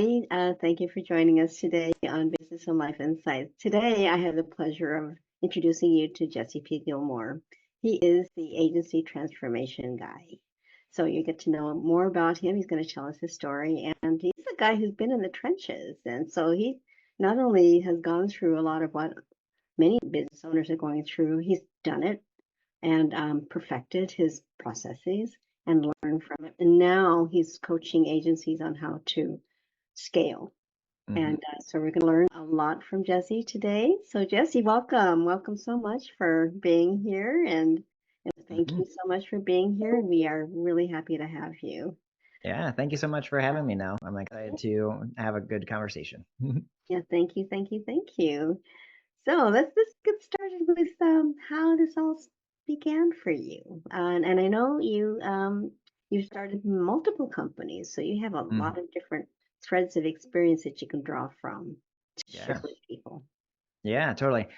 Thank you for joining us today on Business and Life Insights. Today, I have the pleasure of introducing you to Jesse P Gilmore. He is the agency transformation guy. So you get to know more about him. He's going to tell us his story, and he's a guy who's been in the trenches. And so he not only has gone through a lot of what many business owners are going through, he's done it and perfected his processes and learned from it. And now he's coaching agencies on how to scale. Mhm. And so we're going to learn a lot from Jesse today. So Jesse, welcome. Welcome so much for being here. And thank Mhm. you so much for being here. We are really happy to have you. Yeah, thank you so much for having me now. I'm excited to have a good conversation. Yeah, thank you, thank you, thank you. So let's get started with how this all began for you. And I know you started multiple companies, so you have a lot Mhm. of different threads of experience that you can draw from to share Yeah, with people. yeah, totally.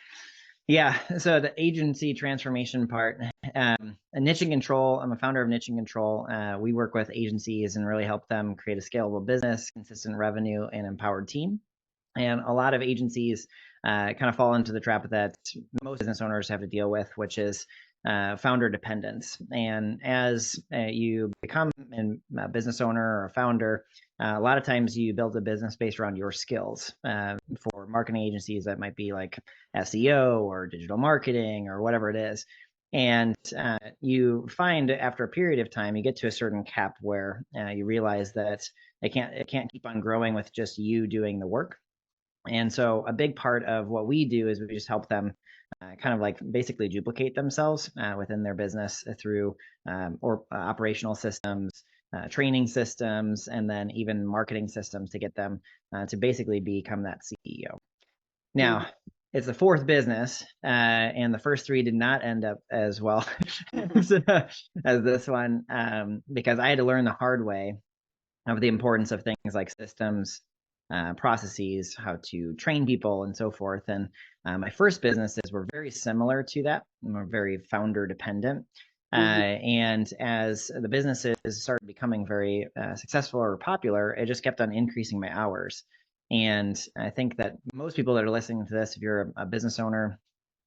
Yeah, so the agency transformation part, Niche and Control. I'm a founder of Niche and Control. We work with agencies and really help them create a scalable business, consistent revenue, and empowered team. And a lot of agencies kind of fall into the trap that most business owners have to deal with, which is founder dependence. And as you become a business owner or a founder, a lot of times you build a business based around your skills. For marketing agencies, that might be like SEO or digital marketing or whatever it is. And you find after a period of time, you get to a certain cap where you realize that it can't keep on growing with just you doing the work. And so a big part of what we do is we just help them kind of like basically duplicate themselves within their business through or operational systems, training systems, and then even marketing systems to get them to basically become that CEO. Mhm. Now, it's the fourth business, and the first three did not end up as well as this one because I had to learn the hard way of the importance of things like systems, processes, how to train people, and so forth. And my first businesses were very similar to that. We're very founder dependent. Mhm. And as the businesses started becoming very successful or popular, it just kept on increasing my hours. And I think that most people that are listening to this, if you're a business owner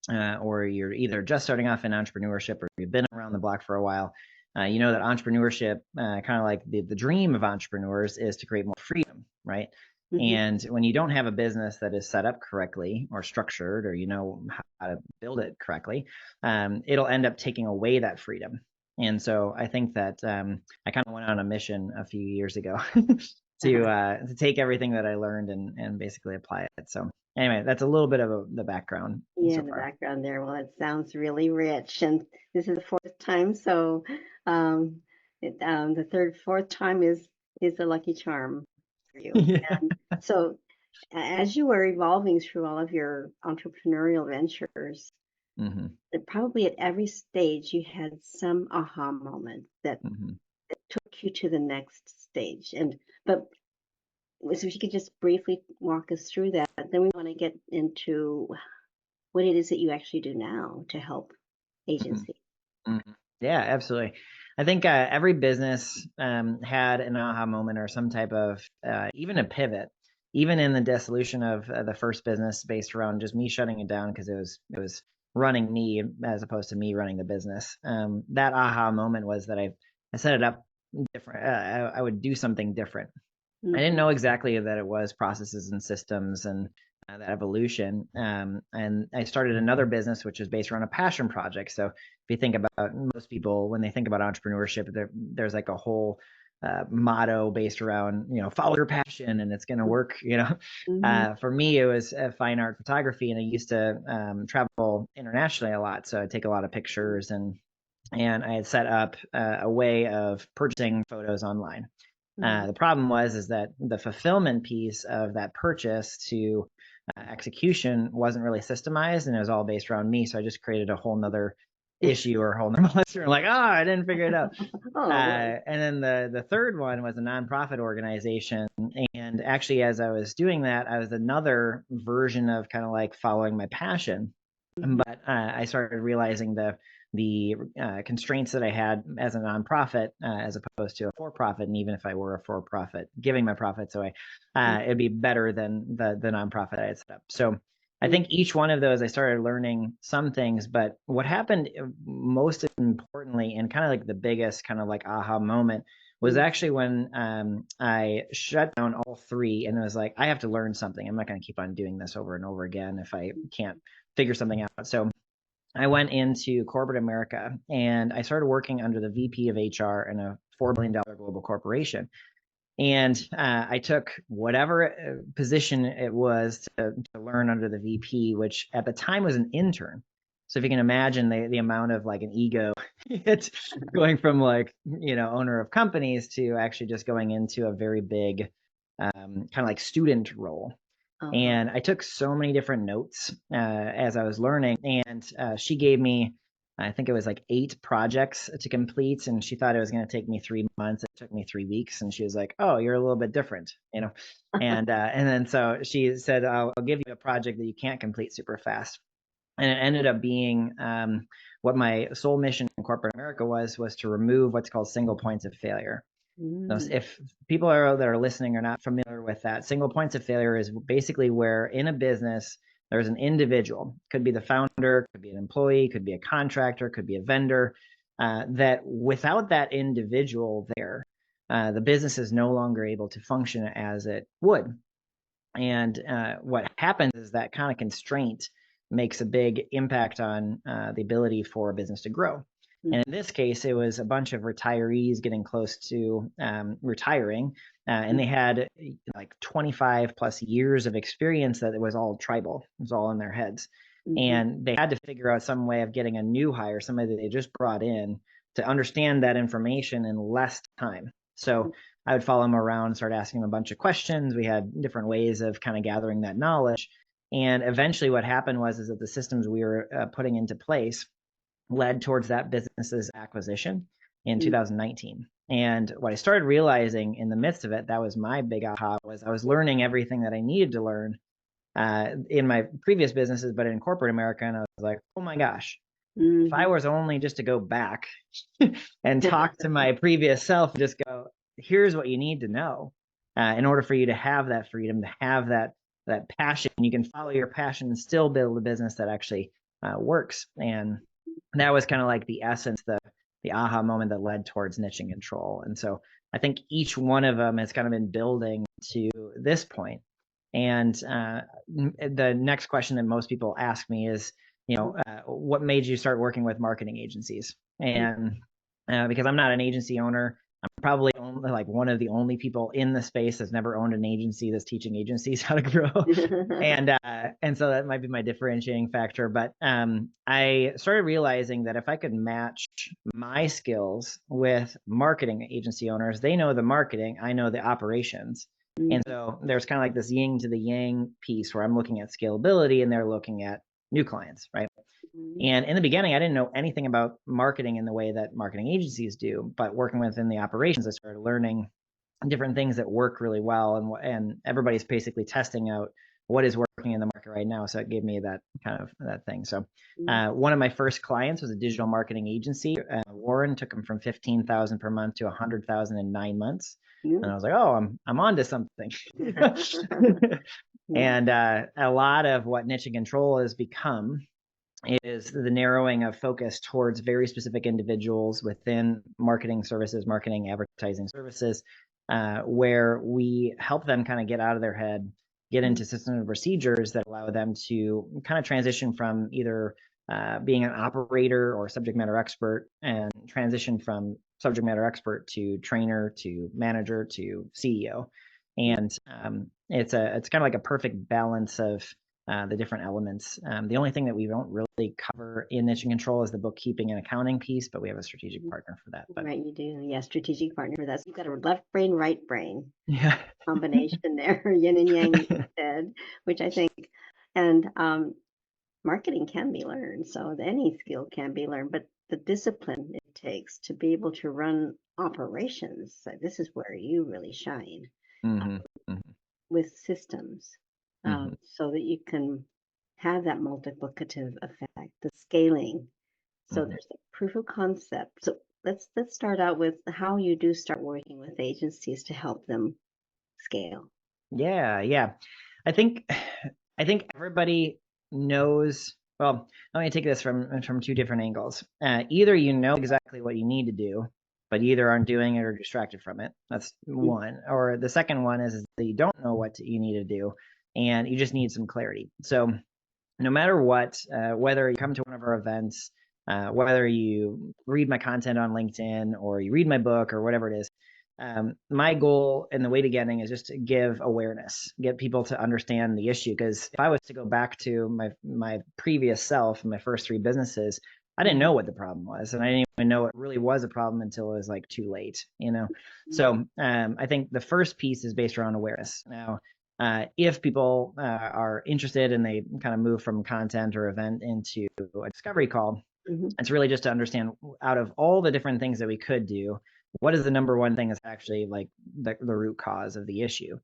or you're either just starting off in entrepreneurship or you've been around the block for a while, you know that entrepreneurship, kind of like the dream of entrepreneurs, is to create more freedom, right? Mhm. And when you don't have a business that is set up correctly or structured, or you know how to build it correctly, it'll end up taking away that freedom. And so I think that I kind of went on a mission a few years ago to take everything that I learned and basically apply it. So anyway, that's a little bit of the background Yeah, so the far. background there. Well, it sounds really rich. And this is the fourth time, so um, the fourth time is the lucky charm for you. Yeah. And so, as you were evolving through all of your entrepreneurial ventures, Hmm. that probably at every stage you had some aha moment that Hmm. took you to the next stage. And but so if you could just briefly walk us through that, then we want to get into what it is that you actually do now to help Hmm. agency. Hmm. Yeah, absolutely. I think every business had an aha moment or some type of even a pivot, even in the dissolution of the first business based around just me shutting it down because it was running me as opposed to me running the business. That aha moment was that I set it up different. I would do something different. I didn't Mhm. know exactly that it was processes and systems and that evolution. And I started another business which is based around a passion project. So if you think about most people when they think about entrepreneurship, there's like a whole motto based around follow your passion and it's going to work. Mhm. For me it was fine art photography, and I used to travel internationally a lot, so I take a lot of pictures and I had set up a way of purchasing photos online. Mhm. The problem was is that the fulfillment piece of that purchase to execution wasn't really systemized, and it was all based around me. So I just created a whole nother issue or a whole nother monster. I'm like, I didn't figure it out. Oh boy. And then the third one was a nonprofit organization. And actually, as I was doing that, I was another version of kind of like following my passion. Mhm. But I started realizing the the constraints that I had as a nonprofit as opposed to a for-profit. And even if I were a for-profit, giving my profits away, it'd be better than the nonprofit I had set up. So I think each one of those, I started learning some things, but what happened most importantly, and kind of like the biggest kind of like aha moment, was actually when I shut down all three, and it was like, I have to learn something. I'm not going to keep on doing this over and over again if I can't figure something out. So I went into corporate America, and I started working under the VP of HR in a $4 billion global corporation. And I took whatever position it was to learn under the VP, which at the time was an intern. So if you can imagine the amount of like an ego, it's going from like, owner of companies to actually just going into a very big kind of like student role. And I took so many different notes as I was learning. And she gave me, I think it was like 8 projects to complete. And she thought it was going to take me 3 months. It took me 3 weeks. And she was like, oh, you're a little bit different, And then so she said, I'll give you a project that you can't complete super fast. And it ended up being what my sole mission in corporate America was to remove what's called single points of failure. If people that are listening are not familiar with that, single points of failure is basically where in a business there's an individual, could be the founder, could be an employee, could be a contractor, could be a vendor, that without that individual there, the business is no longer able to function as it would. And what happens is that kind of constraint makes a big impact on the ability for a business to grow. And in this case, it was a bunch of retirees getting close to retiring, and they had like 25 plus years of experience that it was all tribal. It was all in their heads. And they had to figure out some way of getting a new hire, somebody that they just brought in, to understand that information in less time. So I would follow them around and start asking them a bunch of questions. We had different ways of kind of gathering that knowledge. And eventually what happened was that the systems we were putting into place led towards that business's acquisition in 2019. And what I started realizing in the midst of it, that was my big aha, was I was learning everything that I needed to learn in my previous businesses, but in corporate America. And I was like, oh my gosh, if I was only just to go back and talk to my previous self, and just go, here's what you need to know in order for you to have that freedom, to have that passion. You can follow your passion and still build a business that actually works. And that was kind of like the essence, the aha moment that led towards niche and control. And so I think each one of them has kind of been building to this point. And the next question that most people ask me is, what made you start working with marketing agencies? And because I'm not an agency owner, I'm probably only like one of the only people in the space that's never owned an agency that's teaching agencies how to grow. And so that might be my differentiating factor. But I started realizing that if I could match my skills with marketing agency owners, they know the marketing, I know the operations. And so there's kind of like this yin to the yang piece where I'm looking at scalability and they're looking at new clients, right? And in the beginning, I didn't know anything about marketing in the way that marketing agencies do, but working within the operations, I started learning different things that work really well. And everybody's basically testing out what is working in the market right now. So it gave me that kind of that thing. So one of my first clients was a digital marketing agency. Warren took him from 15,000 per month to 100,000 in 9 months. And I was like, oh, I'm onto something. And a lot of what niche and control has become is the narrowing of focus towards very specific individuals within marketing services, marketing advertising services, where we help them kind of get out of their head, get into systems and procedures that allow them to kind of transition from either being an operator or subject matter expert, and transition from subject matter expert to trainer to manager to CEO. And it's kind of like a perfect balance of the different elements. The only thing that we don't really cover in niche and control is the bookkeeping and accounting piece, but we have a strategic partner for that. But, right, you do. Yeah, strategic partner for that. So you've got a left brain, right brain combination there, yin and yang, you said, which I think, and marketing can be learned. So any skill can be learned, but the discipline it takes to be able to run operations, so this is where you really shine with systems. So that you can have that multiplicative effect, the scaling So there's the proof of concept. So let's start out with how you do start working with agencies to help them scale. Yeah. I think everybody knows. Well, let me take this from two different angles. Either you know exactly what you need to do, but you either aren't doing it or distracted from it. That's one. Or the second one is that you don't know what you need to do, and you just need some clarity. So no matter what, whether you come to one of our events, whether you read my content on LinkedIn or you read my book or whatever it is, my goal and the way to getting is just to give awareness, get people to understand the issue. Because if I was to go back to my previous self, my first three businesses, I didn't know what the problem was, and I didn't even know it really was a problem until it was like too late, you know. So I think the first piece is based around awareness. Now, if people are interested and they kind of move from content or event into a discovery call, it's really just to understand, out of all the different things that we could do, what is the number one thing that's actually like the root cause of the issue.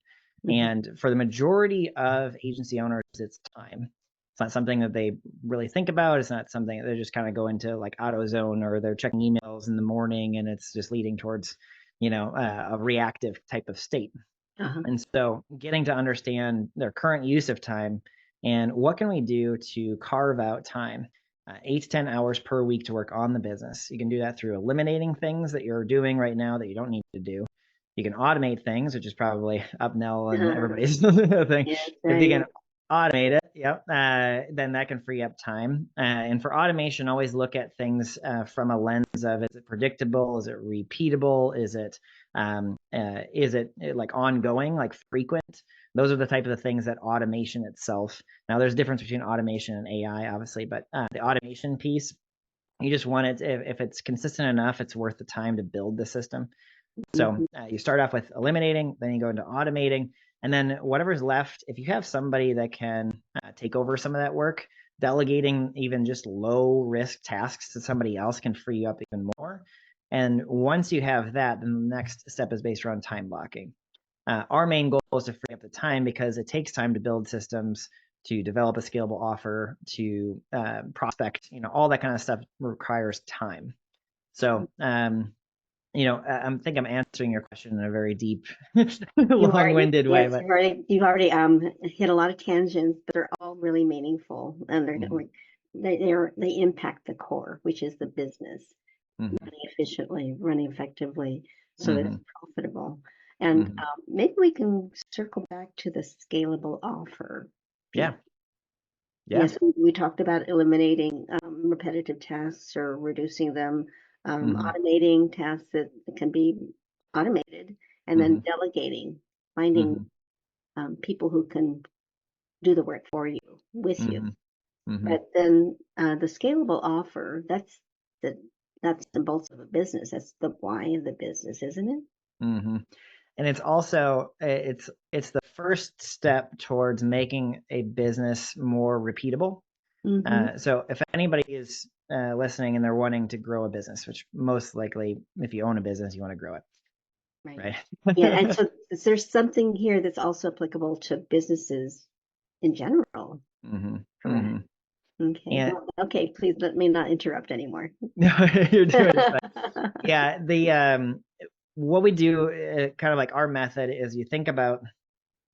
And for the majority of agency owners, it's time. It's not something that they really think about. It's not something that they just kind of go into like AutoZone, or they're checking emails in the morning and it's just leading towards, a reactive type of state. And so getting to understand their current use of time and what can we do to carve out time, 8 to 10 hours per week to work on the business. You can do that through eliminating things that you're doing right now that you don't need to do. You can automate things, which is probably up Nell and everybody's thing. Yes, If you can automate it, then that can free up time. And for automation, always look at things from a lens of, is it predictable? Is it repeatable? Is it like ongoing, like frequent? Those are the type of things that automation itself. Now, there's a difference between automation and AI, obviously, but the automation piece, you just want it, if it's consistent enough, it's worth the time to build the system. So you start off with eliminating, then you go into automating, and then whatever's left, if you have somebody that can take over some of that work, delegating even just low risk tasks to somebody else can free you up even more. And once you have that, then the next step is based around time blocking. Our main goal is to free up the time, because it takes time to build systems, to develop a scalable offer, to prospect, all that kind of stuff requires time. So I think I'm answering your question in a very deep, long-winded way. Yes, but you've already hit a lot of tangents, but they're all really meaningful, and they impact the core, which is the business, running efficiently, running effectively, so that it's profitable. And maybe we can circle back to the scalable offer. Yeah. Yes, we talked about eliminating repetitive tasks or reducing them, automating tasks that can be automated, and then delegating, finding people who can do the work for you, with you. But then the scalable offer, that's the nuts and bolts of a business. That's the why of the business, isn't it? And it's also it's the first step towards making a business more repeatable. So if anybody is listening and they're wanting to grow a business, which most likely, if you own a business, you want to grow it, right? Yeah, and so there's something here that's also applicable to businesses in general. Correct. Okay. And, okay, please let me not interrupt anymore. No, you're doing it. Yeah, what we do, kind of like our method, is you think about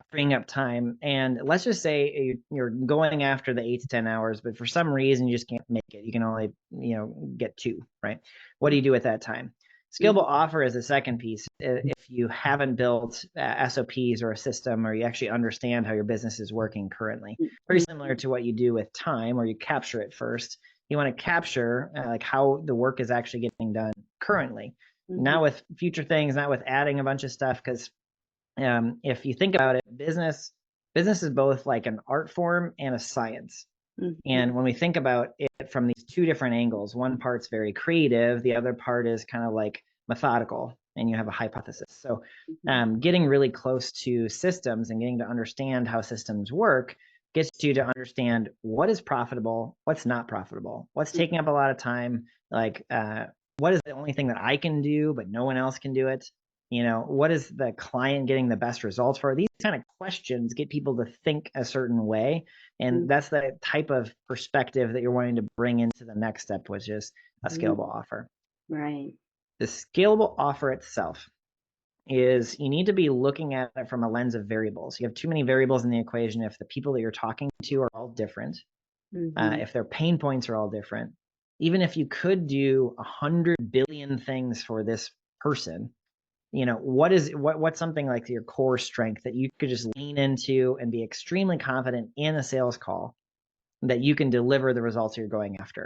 freeing up time, and let's just say you're going after the 8 to 10 hours, but for some reason you just can't make it. You can only get 2, right? What do you do with that time? Scalable offer is the second piece. If you haven't built SOPs or a system, or you actually understand how your business is working currently, very similar to what you do with time, where you capture it first. You want to capture like how the work is actually getting done currently, not with future things, not with adding a bunch of stuff. Because if you think about it, business is both like an art form and a science. And when we think about it from these two different angles, one part's very creative, the other part is kind of like methodical, and you have a hypothesis. So getting really close to systems and getting to understand how systems work gets you to understand what is profitable, what's not profitable, what's taking up a lot of time, like what is the only thing that I can do but no one else can do it. What is the client getting the best results for? These kind of questions get people to think a certain way. And that's the type of perspective that you're wanting to bring into the next step, which is a scalable offer. Right. The scalable offer itself is you need to be looking at it from a lens of variables. You have too many variables in the equation if the people that you're talking to are all different, if their pain points are all different. Even if you could do 100 billion things for this person, what's something like your core strength that you could just lean into and be extremely confident in a sales call that you can deliver the results you're going after.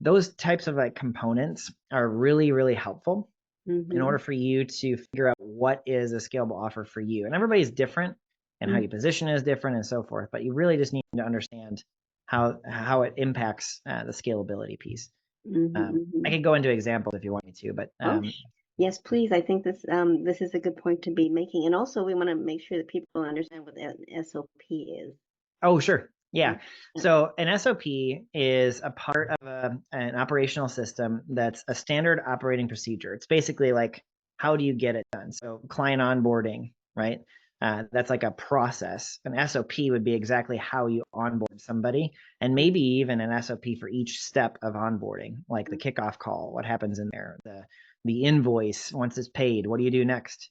Those types of like components are really, really helpful in order for you to figure out what is a scalable offer for you. And everybody's different and how you position is different and so forth, but you really just need to understand how it impacts the scalability piece. I could go into examples if you want me to, but yes, please. I think this is a good point to be making, and also we want to make sure that people understand what an SOP is. Oh, sure. Yeah. So an SOP is a part of an operational system that's a standard operating procedure. It's basically like, how do you get it done? So client onboarding, right? That's like a process. An SOP would be exactly how you onboard somebody, and maybe even an SOP for each step of onboarding, like the kickoff call, what happens in there, the invoice once it's paid, what do you do next?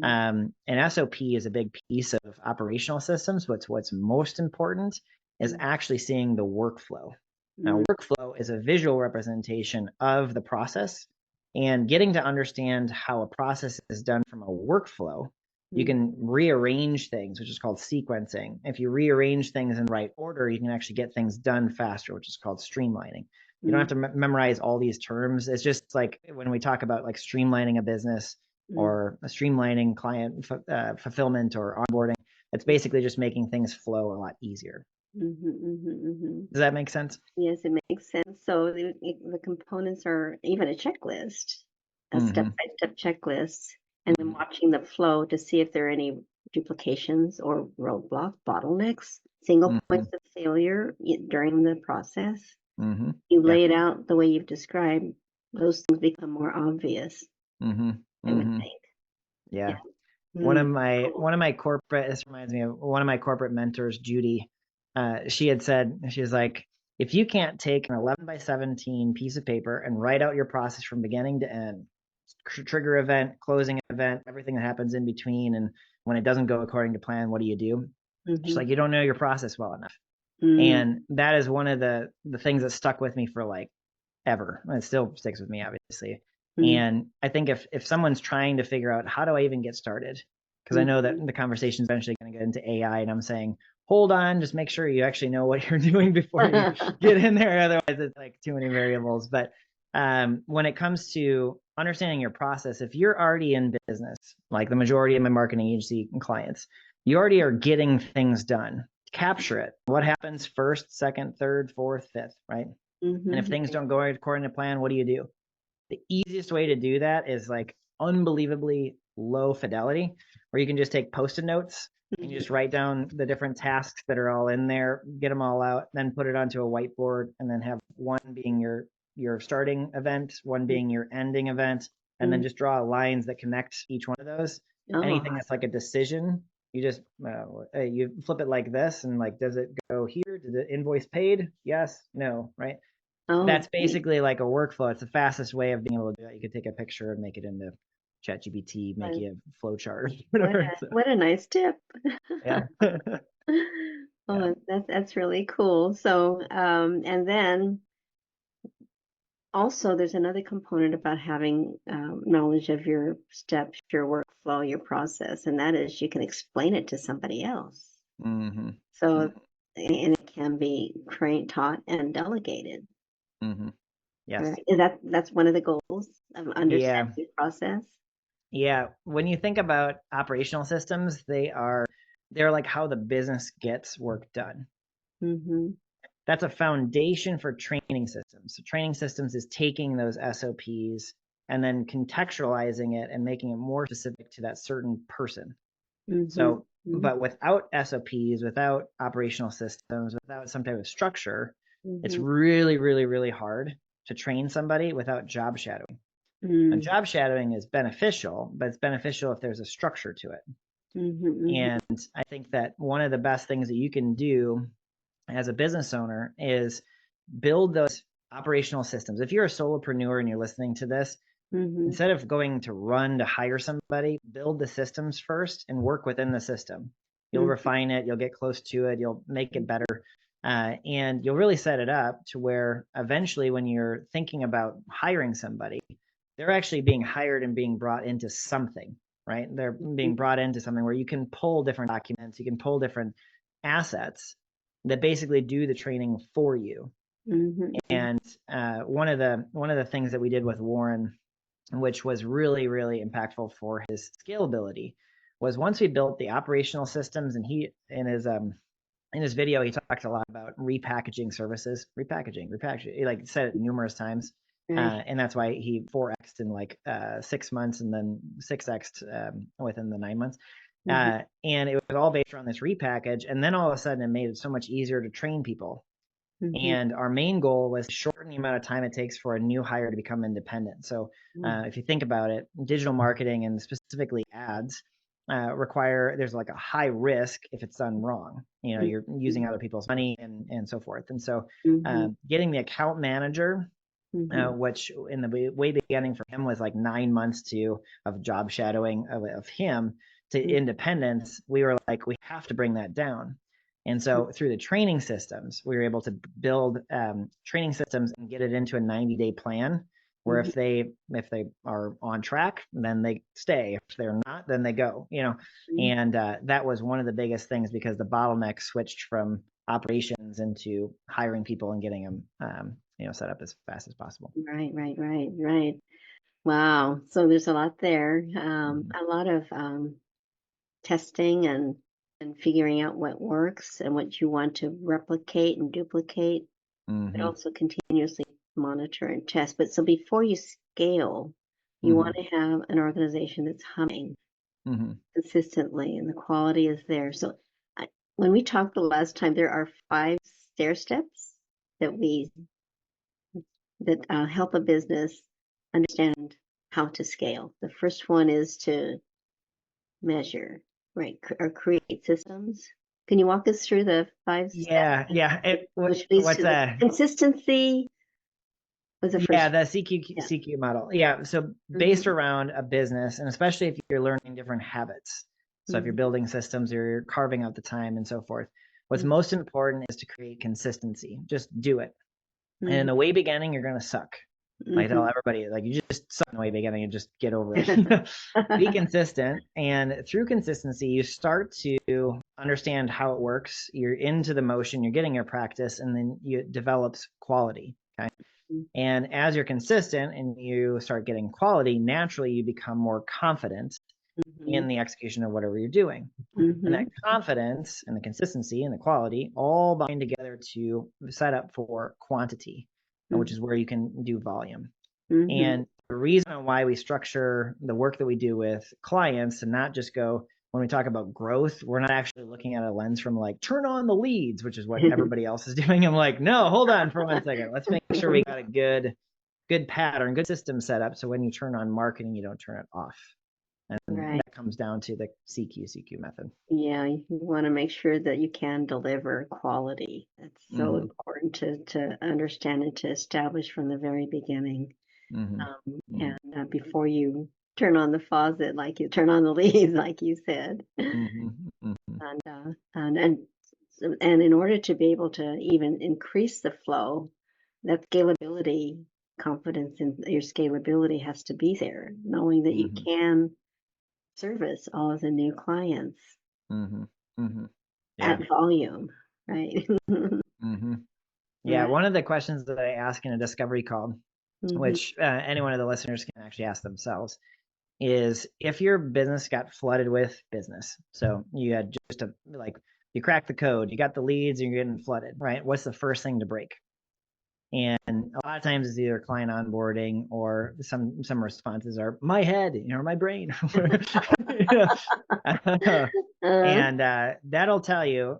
An SOP is a big piece of operational systems, but what's most important is actually seeing the workflow. Now, workflow is a visual representation of the process, and getting to understand how a process is done from a workflow, you can rearrange things, which is called sequencing. If you rearrange things in the right order, you can actually get things done faster, which is called streamlining. You don't have to memorize all these terms. It's just like when we talk about like streamlining a business or streamlining client fulfillment or onboarding, it's basically just making things flow a lot easier. Does that make sense? Yes, it makes sense. So the components are even a checklist, a step-by-step checklist, and then watching the flow to see if there are any duplications or roadblocks, bottlenecks, single points of failure during the process. You lay it out the way you've described, those things become more obvious. I would think. Yeah. One of my corporate, this reminds me of one of my corporate mentors, Judy. She had said, she was like, if you can't take an 11 by 17 piece of paper and write out your process from beginning to end, trigger event, closing event, everything that happens in between, and when it doesn't go according to plan, what do you do? She's like, you don't know your process well enough. And that is one of the things that stuck with me for like ever. It still sticks with me, obviously. And I think if someone's trying to figure out how do I even get started, because I know that the conversation is eventually going to get into AI, and I'm saying, hold on, just make sure you actually know what you're doing before you get in there. Otherwise, it's like too many variables. But when it comes to understanding your process, if you're already in business, like the majority of my marketing agency clients, you already are getting things done. Capture it. What happens first, second, third, fourth, fifth, right? And if things don't go according to plan, what do you do? The easiest way to do that is like unbelievably low fidelity, where you can just take post-it notes and you just write down the different tasks that are all in there, get them all out, then put it onto a whiteboard, and then have one being your starting event, one being your ending event, and then just draw lines that connect each one of those. Anything that's like a decision, you just you flip it like this, and like, does it go here? Did the invoice paid? Yes, no, right? That's basically like a workflow. It's the fastest way of being able to do that. You could take a picture and make it into ChatGPT, make you a flow chart. What a nice tip. Yeah. Oh, that's really cool. So, and then also there's another component about having knowledge of your steps, your workflow, your process, and that is you can explain it to somebody else. So, and it can be trained, taught, and delegated. Yes. That's one of the goals of understanding the process. Yeah. When you think about operational systems, they're like how the business gets work done. That's a foundation for training systems. So training systems is taking those SOPs and then contextualizing it and making it more specific to that certain person. So, but without SOPs, without operational systems, without some type of structure, it's really, really, really hard to train somebody without job shadowing. Now, Mm. job shadowing is beneficial, but it's beneficial if there's a structure to it. Mm-hmm, And I think that one of the best things that you can do as a business owner is build those operational systems. If you're a solopreneur and you're listening to this, mm-hmm, instead of going to run to hire somebody, build the systems first and work within the system. You'll mm-hmm, refine it, you'll get close to it, you'll make it better, and you'll really set it up to where eventually when you're thinking about hiring somebody, they're actually being hired and being brought into something, right? They're being brought into something where you can pull different documents, you can pull different assets that basically do the training for you. mm-hmm, And one of the things that we did with Warren, which was really, really impactful for his scalability, was once we built the operational systems, and he in his video he talked a lot about repackaging services, repackaging. He like said it numerous times, right. and that's why he 4x'd in like 6 months and then 6x'd within the 9 months. Mm-hmm, And it was all based around this repackage, and then all of a sudden it made it so much easier to train people. mm-hmm, And our main goal was to shorten the amount of time it takes for a new hire to become independent. So if you think about it, digital marketing and specifically ads there's like a high risk if it's done wrong. You know, you're using other people's money and so forth. And so mm-hmm, getting the account manager, mm-hmm, which in the way beginning for him was like 9 months of job shadowing of him to independence, we were like, we have to bring that down. And so through the training systems, we were able to build training systems and get it into a 90-day plan where mm-hmm, if they are on track, then they stay. If they're not, then they go, you know. mm-hmm. And that was one of the biggest things because the bottleneck switched from operations into hiring people and getting them set up as fast as possible. Right, right, right, right. Wow. So there's a lot there. Mm-hmm. A lot of testing and figuring out what works and what you want to replicate and duplicate, but Mm-hmm. also continuously monitor and test. But so before you scale, you Mm-hmm. want to have an organization that's humming Mm-hmm. consistently and the quality is there. So when we talked the last time, there are 5 stair steps that we that help a business understand how to scale. The first one is to measure, right, or create systems. Can you walk us through the 5 steps, Yeah, yeah. which leads What's to the consistency? Was the yeah, first the one? CQ Yeah. CQ model. Yeah, so based Mm-hmm, around a business, and especially if you're learning different habits. So if you're mm-hmm, building systems or you're carving out the time and so forth, what's most important is to create consistency. Just do it. And in mm-hmm, the way beginning, you're gonna suck. I tell mm-hmm. everybody, like you just suck in the way beginning and just get over it. Be consistent, and through consistency, you start to understand how it works. You're into the motion, you're getting your practice, and then it develops quality. Okay. And as you're consistent and you start getting quality, naturally you become more confident Mm-hmm, in the execution of whatever you're doing. And that mm-hmm, confidence and the consistency and the quality all bind together to set up for quantity, which is where you can do volume. mm-hmm, And the reason why we structure the work that we do with clients to not just go, when we talk about growth, we're not actually looking at a lens from like, turn on the leads, which is what everybody else is doing. I'm like, no, hold on for 1 second. Let's make sure we got a good pattern, good system set up. So when you turn on marketing, you don't turn it off. And right. that comes down to the CQ method. Yeah, you want to make sure that you can deliver quality. That's so Mm-hmm. important to understand and to establish from the very beginning. Mm-hmm. Mm-hmm. And before you turn on the faucet, like you turn on the leads, like you said. Mm-hmm. Mm-hmm. And in order to be able to even increase the flow, that scalability, confidence in your scalability has to be there, knowing that you Mm-hmm. can service all of the new clients Mm-hmm. Mm-hmm. Yeah. at volume, right? Mm-hmm. Yeah. Right. One of the questions that I ask in a discovery call, Mhm. which any one of the listeners can actually ask themselves, is if your business got flooded with business. So you had just you cracked the code, you got the leads, and you're getting flooded, right? What's the first thing to break? And a lot of times it's either client onboarding or some responses are my head, my brain. Uh, And that'll tell you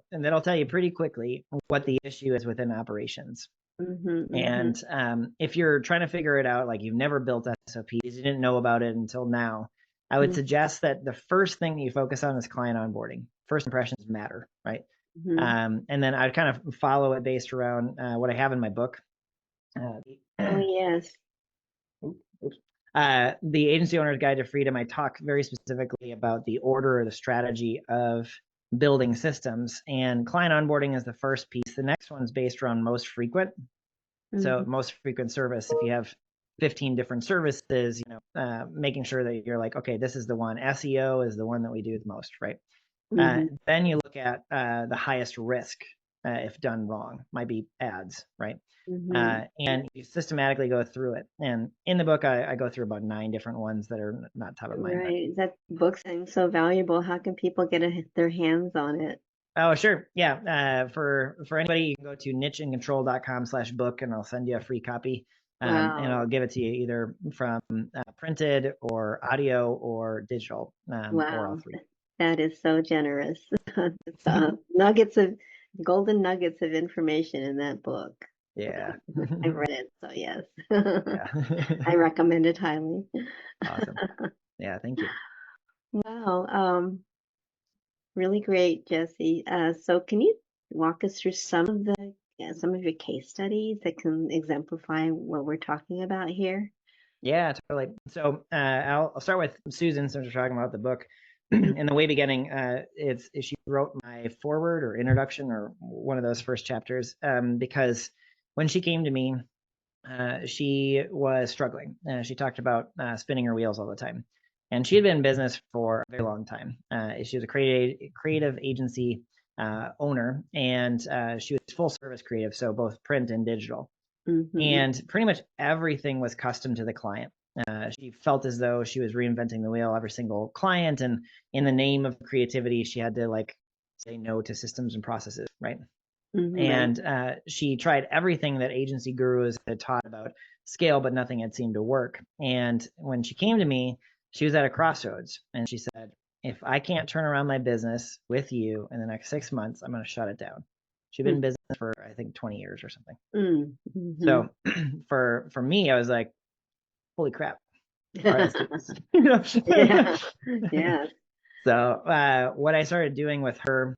pretty quickly what the issue is within operations. Mm-hmm. And if you're trying to figure it out, like you've never built SOPs, you didn't know about it until now, I would suggest that the first thing that you focus on is client onboarding. First impressions matter, right? Mm-hmm. And then I'd kind of follow it based around what I have in my book. Oh, yes. The Agency Owner's Guide to Freedom, I talk very specifically about the order or the strategy of building systems, and client onboarding is the first piece. The next one's based around most frequent. So most frequent service, if you have 15 different services, making sure that you're like, okay, this is the one. SEO is the one that we do the most, right? Mm-hmm. Then you look at the highest risk if done wrong, might be ads, right? Mm-hmm. And you systematically go through it. And in the book, I go through about 9 different ones that are not top of mind. Right. That book's so valuable. How can people get their hands on it? Oh, sure. Yeah. For anybody, you can go to nicheincontrol.com/book, and I'll send you a free copy. And I'll Wow. give it to you either from printed or audio or digital, or all Wow. three. That is so generous. It's, nuggets of golden nuggets of information in that book. Yeah. I've read it, so yes. Yeah. I recommend it highly. Awesome. Yeah. Thank you. Wow. Really great, Jesse. So can you walk us through some of your case studies that can exemplify what we're talking about here? Yeah, totally. So I'll start with Susan, since we're talking about the book. In the way beginning, she wrote my foreword or introduction or one of those first chapters, because when she came to me, she was struggling. She talked about spinning her wheels all the time, and she had been in business for a very long time. She was a creative agency owner, and she was full service creative, so both print and digital. Mm-hmm. And pretty much everything was custom to the client. She felt as though she was reinventing the wheel every single client, and in the name of creativity, she had to like say no to systems and processes, right? Mm-hmm. Right. And she tried everything that agency gurus had taught about scale, but nothing had seemed to work. And when she came to me, she was at a crossroads, and she said, if I can't turn around my business with you in the next 6 months, I'm going to shut it down. She'd been in business for, I think, 20 years or something. Mm-hmm. So for me, I was like, holy crap. All right, let's do this. Yeah. Yes. So what I started doing with her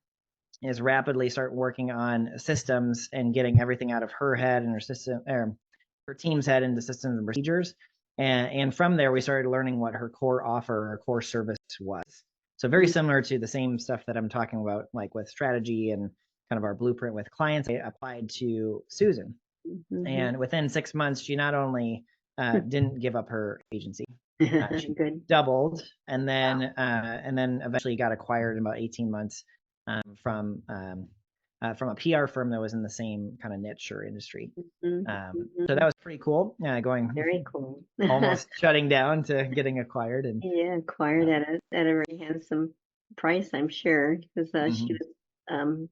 is rapidly start working on systems and getting everything out of her head and her system, her team's head into systems and procedures. And from there, we started learning what her core offer, her core service was. So very similar to the same stuff that I'm talking about, like with strategy and kind of our blueprint with clients, I applied to Susan. Mm-hmm. And within 6 months, she not only didn't give up her agency, she Good. doubled, and Wow. then eventually got acquired in about 18 months from a PR firm that was in the same kind of niche or industry. So Mm-hmm. that was pretty cool. Going Very cool. almost shutting down to getting acquired, and Yeah, acquired uh, at a very handsome price, I'm sure, because she mhm, was.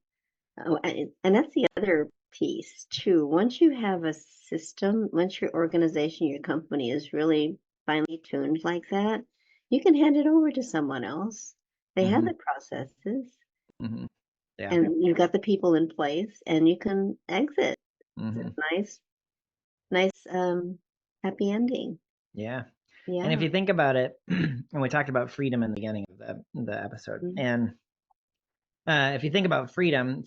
Oh, and that's the other piece too. Once you have a system, once your organization, your company is really finely tuned like that, you can hand it over to someone else. They have mhm, the processes, mhm, yeah, and you've got the people in place, and you can exit. It's mhm, nice, nice, happy ending. yeah. And if Yeah. you think about it, and we talked about freedom in the beginning of the episode, and if you think about freedom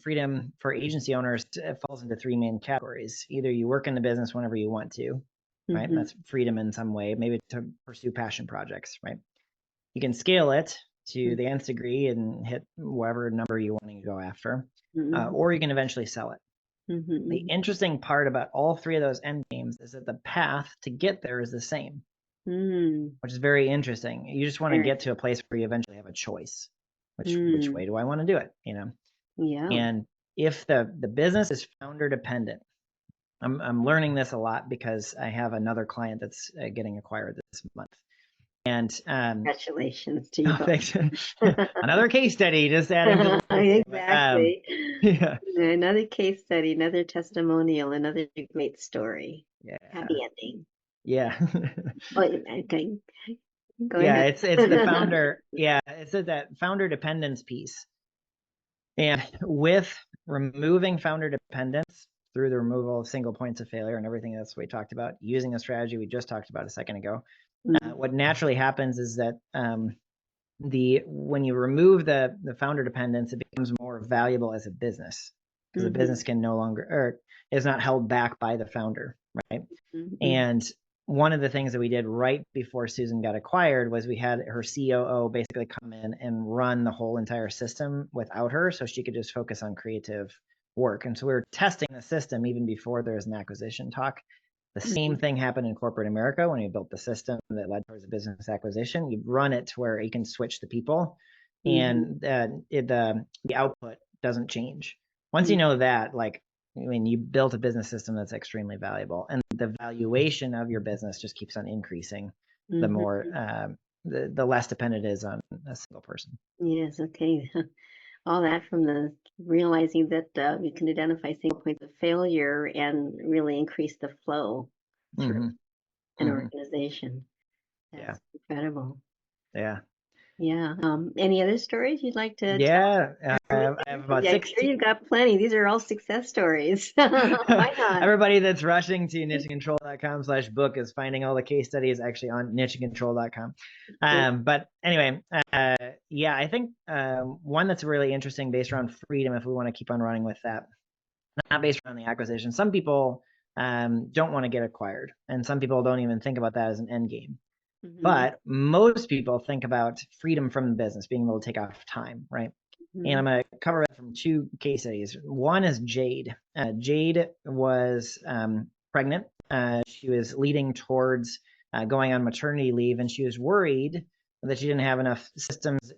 for agency owners falls into 3 main categories. Either you work in the business whenever you want to, right? Mm-hmm. That's freedom in some way, maybe to pursue passion projects, right? You can scale it to the nth degree and hit whatever number you want to go after, Mm-hmm. or you can eventually sell it. The Mm-hmm. interesting part about all 3 of those end games is that the path to get there is the same, Mm, which is very interesting. You just want to very. get to a place where you eventually have a choice. Which Mm, way do I want to do it? yeah. And if the business is founder dependent, I'm learning this a lot because I have another client that's getting acquired this month. And Congratulations to you oh, both. thanks. Another case study, just adding to the list. But, Exactly. yeah, Another case study, another testimonial, another great story. yeah, Happy ending. yeah, Oh, okay. Go yeah. ahead. It's the founder. Yeah, it's that founder dependence piece. And with removing founder dependence, through the removal of single points of failure and everything else we talked about, using a strategy we just talked about a second ago, what naturally happens is that when you remove the founder dependence, it becomes more valuable as a business, because the business can no longer, or is not held back by the founder, right? And one of the things that we did right before Susan got acquired was we had her COO basically come in and run the whole entire system without her, so she could just focus on creative work. And so we were testing the system even before there was an acquisition talk. The same thing happened in corporate America when we built the system that led towards a business acquisition. You run it to where you can switch the people, and the output doesn't change. Once you know that, like, I mean, you built a business system that's extremely valuable, and the valuation of your business just keeps on increasing the more, the less dependent it is on a single person. Yes, okay. All that from the realizing that you can identify single points of failure and really increase the flow through an organization. That's incredible. Yeah. Yeah. Any other stories you'd like to Yeah, tell? I have about Yeah, 16. sure, you've got plenty. These are all success stories. Why not? Everybody that's rushing to nicheincontrol.com/book is finding all the case studies actually on nicheincontrol.com. But anyway, yeah, I think one that's really interesting based around freedom, if we want to keep on running with that, not based around the acquisition. Some people don't want to get acquired, and some people don't even think about that as an end game. But most people think about freedom from the business, being able to take off time, right? And I'm going to cover it from two case studies. One is Jade. Jade was pregnant. She was leading towards going on maternity leave, and she was worried that she didn't have enough systems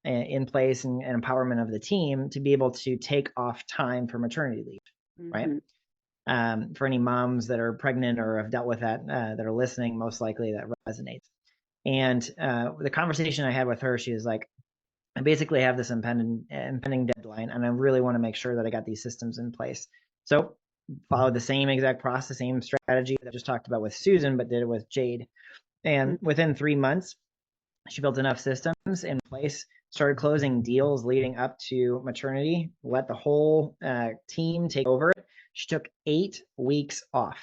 in place and empowerment of the team to be able to take off time for maternity leave, right? For any moms that are pregnant or have dealt with that, that are listening, most likely that resonates. And the conversation I had with her, she was like, I basically have this impending deadline, and I really want to make sure that I got these systems in place. So followed the same exact process, same strategy that I just talked about with Susan, but did it with Jade. And within 3 months, she built enough systems in place, started closing deals leading up to maternity, let the whole team take over it. She took 8 weeks off,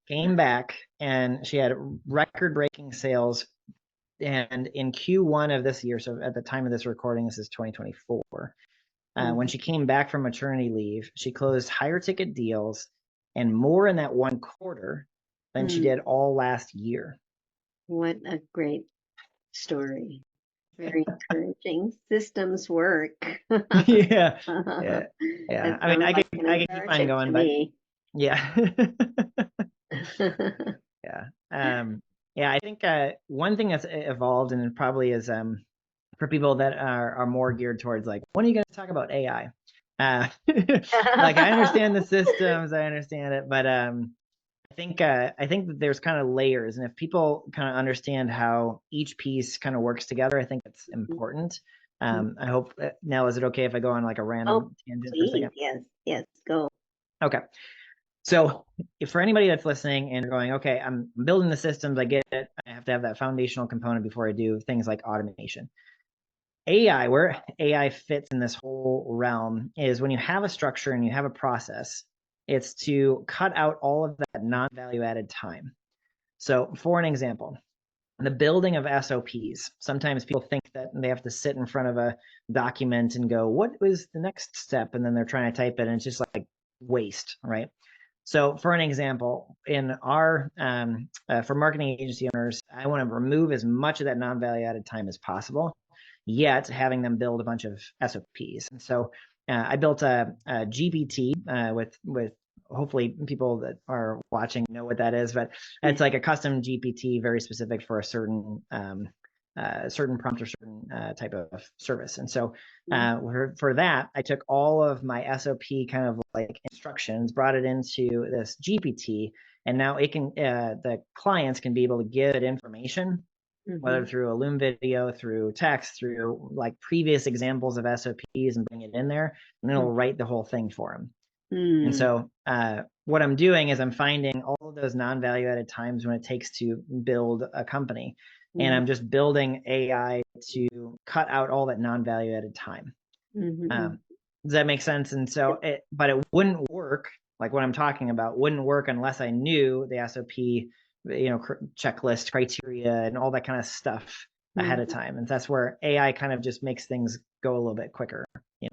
came back, and she had record-breaking sales. And in Q1 of this year, so at the time of this recording, this is 2024, when she came back from maternity leave, she closed higher ticket deals and more in that one quarter than she did all last year. What a great story. Very encouraging. Systems work. Yeah. I mean, I could keep on going, but yeah. Yeah. I think one thing that's evolved, and it probably is for people that are more geared towards, like, when are you going to talk about AI? Like, I understand the systems, I understand it, but I think that there's kind of layers, and if people kind of understand how each piece kind of works together, I think it's important. I hope, Nell, is it okay if I go on like a random tangent for a second? Yes, go. Okay. So for anybody that's listening and going, okay, I'm building the systems, I get it, I have to have that foundational component before I do things like automation. AI, where AI fits in this whole realm, is when you have a structure and you have a process, it's to cut out all of that non-value added time. So for an example, the building of SOPs, sometimes people think that they have to sit in front of a document and go, what was the next step? And then they're trying to type it, and it's just like waste, right? So for an example, in our, for marketing agency owners, I want to remove as much of that non-value added time as possible, yet having them build a bunch of SOPs. And so I built a GPT with hopefully people that are watching know what that is, but it's like a custom GPT, very specific for a certain prompt or certain type of service. And so for that, I took all of my SOP kind of like instructions, brought it into this GPT, and now it can the clients can be able to give it information, whether through a Loom video, through text, through like previous examples of SOPs, and bring it in there, and it'll write the whole thing for them. And so what I'm doing is I'm finding all of those non-value added times when it takes to build a company. And I'm just building AI to cut out all that non-value added time. Does that make sense? And so, but it wouldn't work. Like what I'm talking about wouldn't work unless I knew the SOP, checklist criteria and all that kind of stuff ahead of Mhm. time. And that's where AI kind of just makes things go a little bit quicker. Yeah,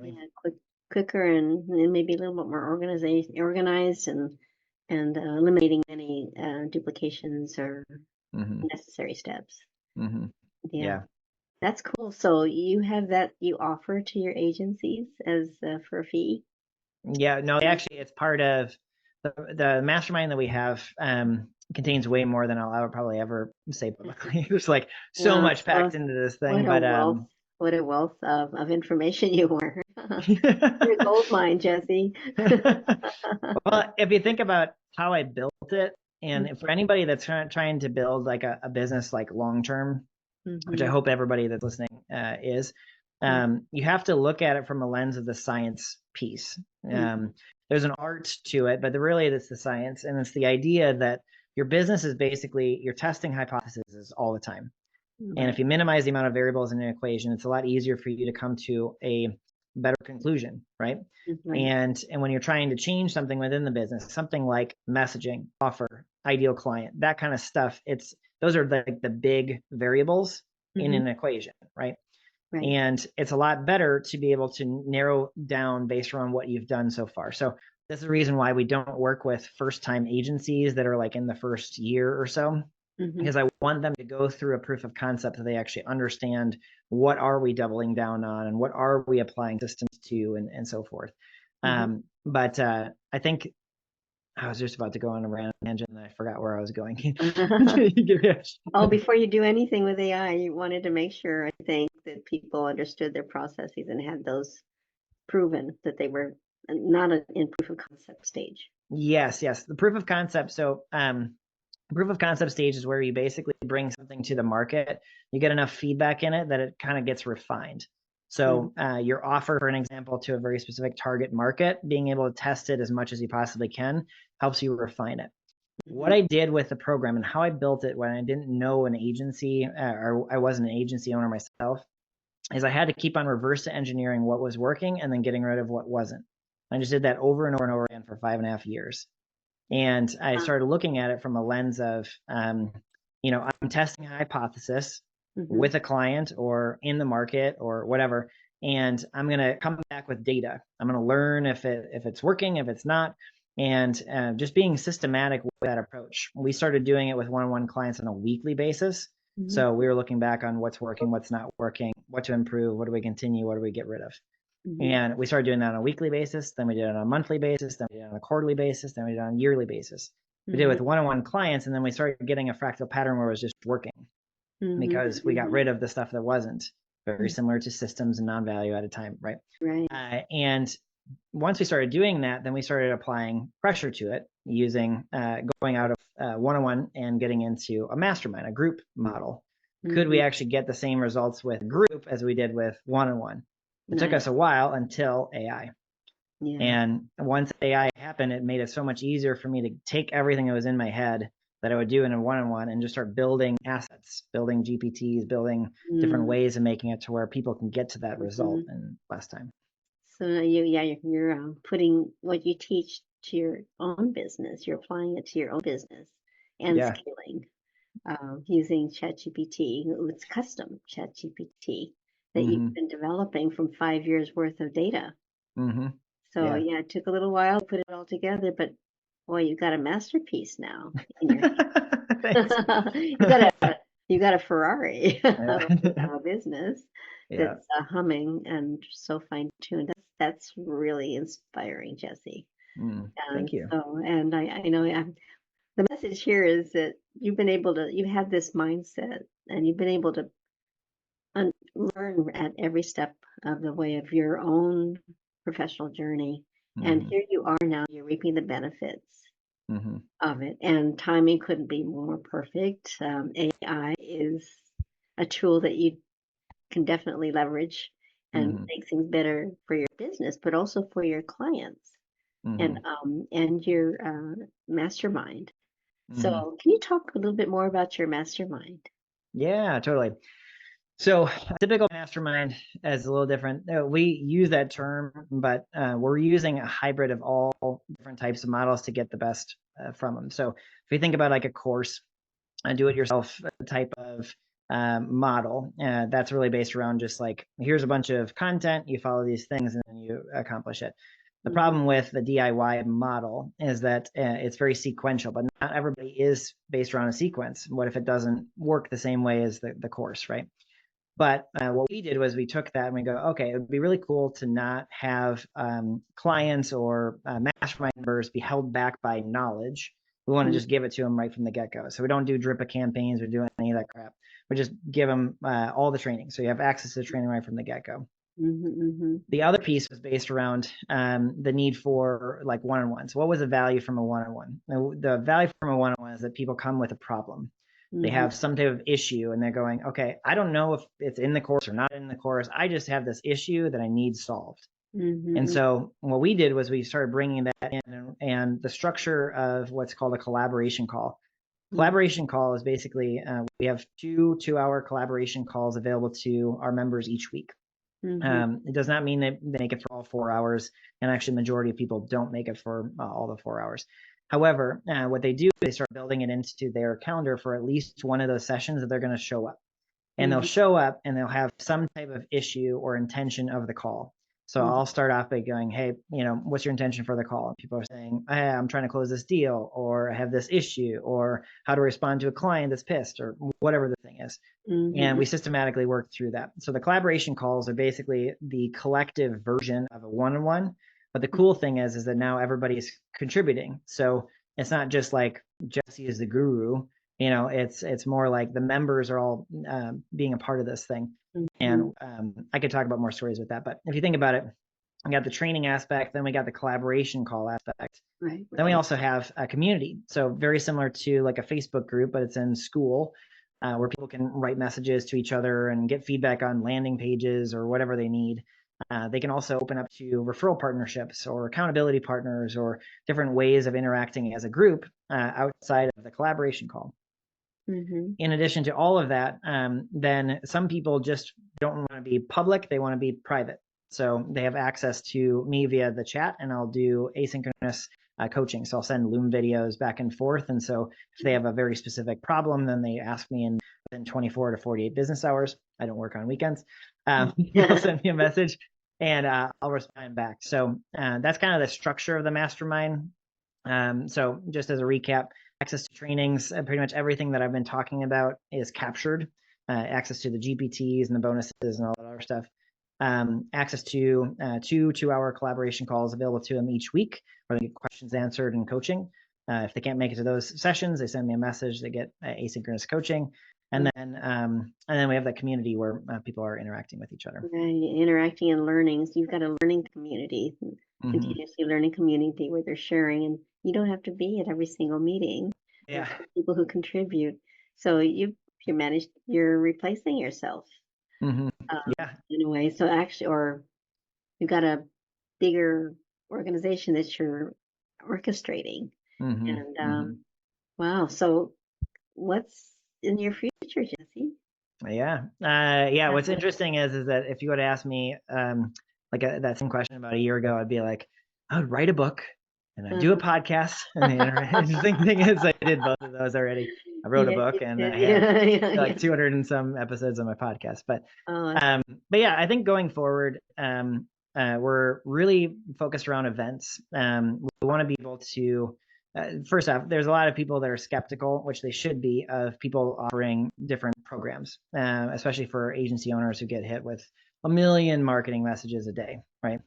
quicker and maybe a little bit more organized and eliminating any duplications or Mm-hmm. necessary steps. Mm-hmm. Yeah, Yeah. that's cool. So you have that you offer to your agencies as for a fee? Yeah, no, actually, it's part of the mastermind that we have contains way more than I'll ever probably ever say publicly. There's like so Wow, much packed into this thing, what a but wealth, what a wealth of information you were. You're a gold mine, Jesse. well, if you think about how I built it, and for anybody that's trying to build like a business like long term, which I Mm-hmm. hope everybody that's listening is, you have to look at it from a lens of the science piece. Mm-hmm. There's an art to it, but really it's the science, and it's the idea that your business is basically you're testing hypotheses all the time. And Right. if you minimize the amount of variables in an equation, it's a lot easier for you to come to a better conclusion, right? Right. And when you're trying to change something within the business, something like messaging, offer, ideal client, that kind of stuff, it's those are the big variables in Mm-hmm. an equation, right? Right. And it's a lot better to be able to narrow down based on what you've done so far. So that's the reason why we don't work with first time agencies that are like in the first year or so, Mm-hmm. because I want them to go through a proof of concept so they actually understand what are we doubling down on and what are we applying systems to and so forth. Mm-hmm. But I think I was just about to go on a random tangent and I forgot where I was going. Oh, before you do anything with AI, you wanted to make sure, I think, that people understood their processes and had those proven that they were not in proof of concept stage. Yes, yes. The proof of concept. So proof of concept stage is where you basically bring something to the market. You get enough feedback in it that it kind of gets refined. Mm-hmm. So your offer, for an example, to a very specific target market, being able to test it as much as you possibly can helps you refine it. What I did with the program and how I built it when I didn't know an agency or I wasn't an agency owner myself is I had to keep on reverse engineering what was working and then getting rid of what wasn't. I just did that over and over and over again for 5.5 years. And I started looking at it from a lens of, I'm testing a hypothesis Mm-hmm. with a client or in the market or whatever, and I'm going to come back with data. I'm going to learn if it's working, if it's not, and just being systematic with that approach. We started doing it with one-on-one clients on a weekly basis. Mm-hmm. So we were looking back on what's working, what's not working, what to improve, what do we continue, what do we get rid of. Mm-hmm. And we started doing that on a weekly basis. Then we did it on a monthly basis. Then we did it on a quarterly basis. Then we did it on a yearly basis. We did it Mm-hmm. with one-on-one clients, and then we started getting a fractal pattern where it was just working Mm-hmm. because we got rid of the stuff that wasn't very Mm-hmm. similar to systems and non-value at a time, right? Right. And once we started doing that, then we started applying pressure to it using going out of one-on-one and getting into a mastermind, a group model. Could Mm-hmm. we actually get the same results with group as we did with one-on-one? It took Nice. us a while until AI. Yeah. And once AI happened, it made it so much easier for me to take everything that was in my head that I would do in a one-on-one and just start building assets, building GPTs, building different Mm-hmm. ways of making it to where people can get to that result Mm-hmm. in less time. So you're putting what you teach to your own business. You're applying it to your own business and Yeah. scaling using ChatGPT. It's custom ChatGPT that you've Mm-hmm. been developing from 5 years worth of data. Mm-hmm. So Yeah. yeah, it took a little while to put it all together, but boy, you got a masterpiece now in your Thanks. hand. You got a Ferrari Yeah. of a business Yeah. that's humming and so fine tuned. That's really inspiring, Jesse. And Thank you. so, and I know the message here is that you have this mindset and you've been able to learn at every step of the way of your own professional journey. And Mm-hmm. here you are now, you're reaping the benefits Mm-hmm. of it. And timing couldn't be more perfect. AI is a tool that you can definitely leverage and Mm-hmm. make things better for your business, but also for your clients Mm-hmm. and your mastermind. Mm-hmm. So, can you talk a little bit more about your mastermind? Yeah, totally. So a typical mastermind is a little different. We use that term, but we're using a hybrid of all different types of models to get the best from them. So if you think about like a course, a do-it-yourself type of model, that's really based around just like, here's a bunch of content, you follow these things, and then you accomplish it. The problem with the DIY model is that it's very sequential, but not everybody is based around a sequence. What if it doesn't work the same way as the course, right? But what we did was we took that and we go, okay, it would be really cool to not have clients or mastermind members be held back by knowledge. We want to just give it to them right from the get-go. So we don't do drip of campaigns or do any of that crap. We just give them all the training. So you have access to the training right from the get-go. The other piece was based around the need for like one-on-ones. What was the value from a one-on-one? Now, the value from a one-on-one is that people come with a problem. They have some type of issue and they're going, okay, I don't know if it's in the course or not in the course. I just have this issue that I need solved. And so what we did was we started bringing that in, and the structure of what's called a collaboration call. Collaboration call is basically, we have two-hour collaboration calls available to our members each week. It does not mean they make it for all 4 hours, and actually the majority of people don't make it for all the 4 hours. However, what they do is they start building it into their calendar for at least one of those sessions that they're going to show up. And they'll show up and they'll have some type of issue or intention of the call. So I'll start off by going, hey, what's your intention for the call? And people are saying, hey, I'm trying to close this deal, or I have this issue, or how to respond to a client that's pissed, or whatever the thing is. And we systematically work through that. So the collaboration calls are basically the collective version of a one-on-one. But the cool thing is that now everybody's contributing. So it's not just like Jesse is the guru. It's more like the members are all being a part of this thing. And I could talk about more stories with that. But if you think about it, we got the training aspect, then we got the collaboration call aspect. Right. Then we also have a community. So very similar to like a Facebook group, but it's in school, where people can write messages to each other and get feedback on landing pages or whatever they need. They can also open up to referral partnerships or accountability partners or different ways of interacting as a group outside of the collaboration call. In addition to all of that, then some people just don't want to be public. They want to be private. So they have access to me via the chat, and I'll do asynchronous coaching. So I'll send Loom videos back and forth. And so if they have a very specific problem, then they ask me within 24 to 48 business hours. I don't work on weekends. They'll send me a message and I'll respond back. So that's kind of the structure of the mastermind. So just as a recap, access to trainings, pretty much everything that I've been talking about is captured. Access to the GPTs and the bonuses and all that other stuff. Access to two-hour collaboration calls available to them each week, where they get questions answered and coaching. If they can't make it to those sessions, they send me a message. They get asynchronous coaching, and then we have that community where people are interacting with each other. Right, interacting and learning. So you've got a learning community, continuously learning community where they're sharing, and you don't have to be at every single meeting. Yeah, people who contribute. So you're replacing yourself. Yeah. In a way. So actually, or you've got a bigger organization that you're orchestrating. And wow. So what's in your future, Jesse? Yeah. What's interesting is that if you would ask me that same question about a year ago, I'd be like, I would write a book and I'd do a podcast. And the interesting thing is I did both of those already. I wrote a book and I had like 200 and some episodes on my podcast. But yeah, I think going forward, we're really focused around events. We want to be able to, first off, there's a lot of people that are skeptical, which they should be, of people offering different programs, especially for agency owners who get hit with a million marketing messages a day, right?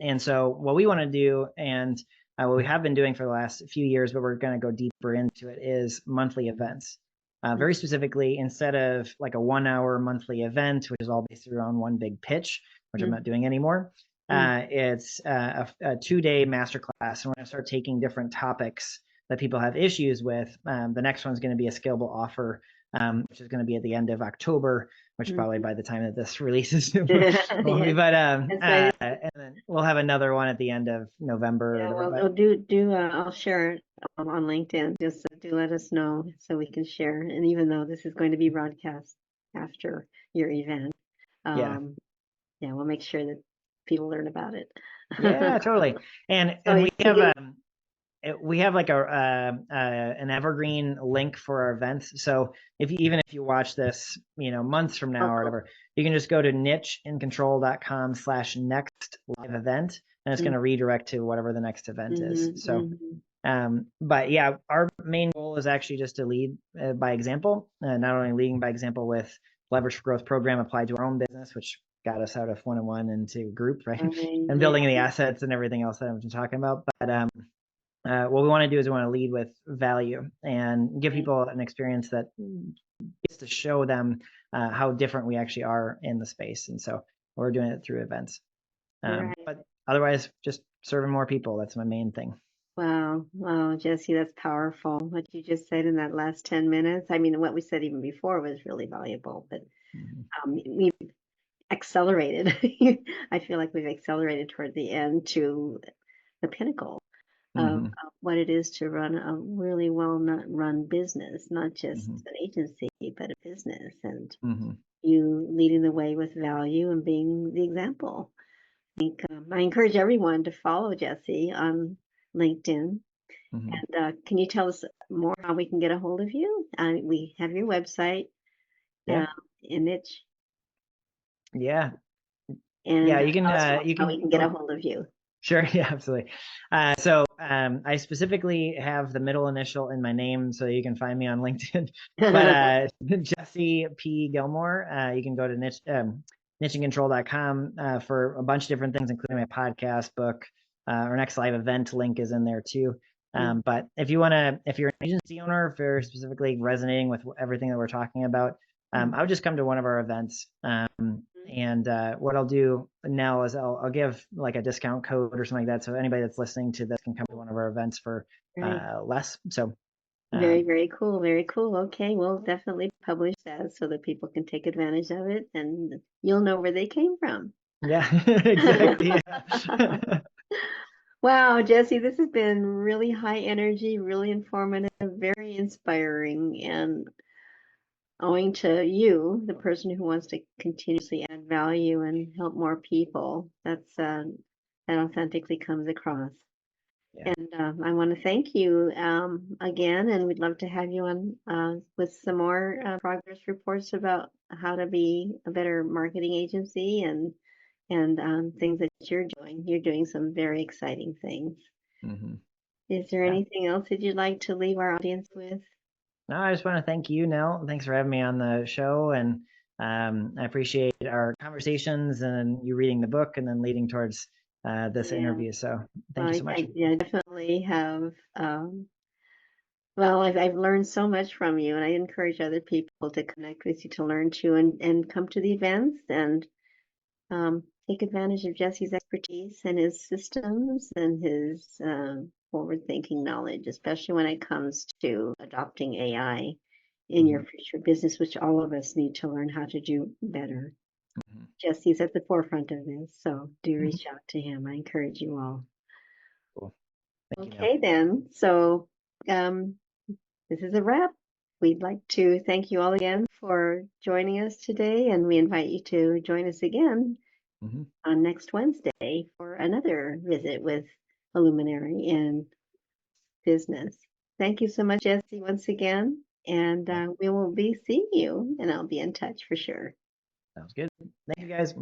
And so what we want to do, and what we have been doing for the last few years, but we're going to go deeper into it, is monthly events. Very specifically, instead of like a 1 hour monthly event, which is all based around one big pitch, which I'm not doing anymore, it's a 2-day masterclass. And we're going to start taking different topics that people have issues with. The next one's going to be a scalable offer, which is going to be at the end of October, which probably by the time that this releases, but and then we'll have another one at the end of November. Yeah, well, I'll share it on LinkedIn. Just do let us know so we can share. And even though this is going to be broadcast after your event. Yeah. Yeah, we'll make sure that people learn about it. Yeah, totally. And So we to get have like an evergreen link for our events. So even if you watch this, months from now or local. whatever, you can just go to nicheincontrol.com/next live event, and it's going to redirect to whatever the next event is. So, but yeah, our main goal is actually just to lead by example, not only leading by example with Leverage for Growth program applied to our own business, which got us out of one-on-one into group, right? And Yeah. building the assets and everything else that I've been talking about. But what we want to do is we want to lead with value and give people an experience that gets to show them how different we actually are in the space. And so we're doing it through events. Right. But otherwise, just serving more people. That's my main thing. Wow. Wow, Jesse, that's powerful. What you just said in that last 10 minutes. I mean, what we said even before was really valuable, but we've accelerated. I feel like we've accelerated toward the end to the pinnacle of what it is to run a really well run business, not just an agency, but a business, and you leading the way with value and being the example. I think I encourage everyone to follow Jesse on LinkedIn. And can you tell us more how we can get a hold of you? We have your website, Yeah. in it, Yeah. and Yeah. You can, tell us you how we can can get a hold of you. Sure. Yeah, absolutely. So I specifically have the middle initial in my name, so you can find me on LinkedIn. But Jesse P Gilmore, you can go to nicheincontrol.com for a bunch of different things, including my podcast, book. Our next live event link is in there too. But if you're an agency owner, if you're specifically resonating with everything that we're talking about, I would just come to one of our events. And what I'll do now is I'll give like a discount code or something like that. So anybody that's listening to this can come to one of our events for less. So Very, very cool. Very cool. Okay, we'll definitely publish that so that people can take advantage of it and you'll know where they came from. Yeah, exactly. Yeah. Wow, Jesse, this has been really high energy, really informative, very inspiring, and owing to you, the person who wants to continuously add value and help more people, that authentically comes across. Yeah. And I want to thank you again, and we'd love to have you on with some more progress reports about how to be a better marketing agency and things that you're doing. You're doing some very exciting things. Is there Yeah. anything else that you'd like to leave our audience with? No, I just want to thank you, Nell. Thanks for having me on the show, and I appreciate our conversations and you reading the book and then leading towards this Yeah, interview. So thank you so much. I definitely have. Well, I've learned so much from you, and I encourage other people to connect with you to learn too, and come to the events and take advantage of Jesse's expertise and his systems and his forward-thinking knowledge, especially when it comes to adopting AI in your future business, which all of us need to learn how to do better. Jesse's at the forefront of this, so do reach out to him. I encourage you all. Cool. Thank you, Nell. Okay, then. So this is a wrap. We'd like to thank you all again for joining us today, and we invite you to join us again on next Wednesday for another visit with a luminary in business. Thank you so much, Jesse, once again, and we will be seeing you, and I'll be in touch for sure. Sounds good. Thank you, guys.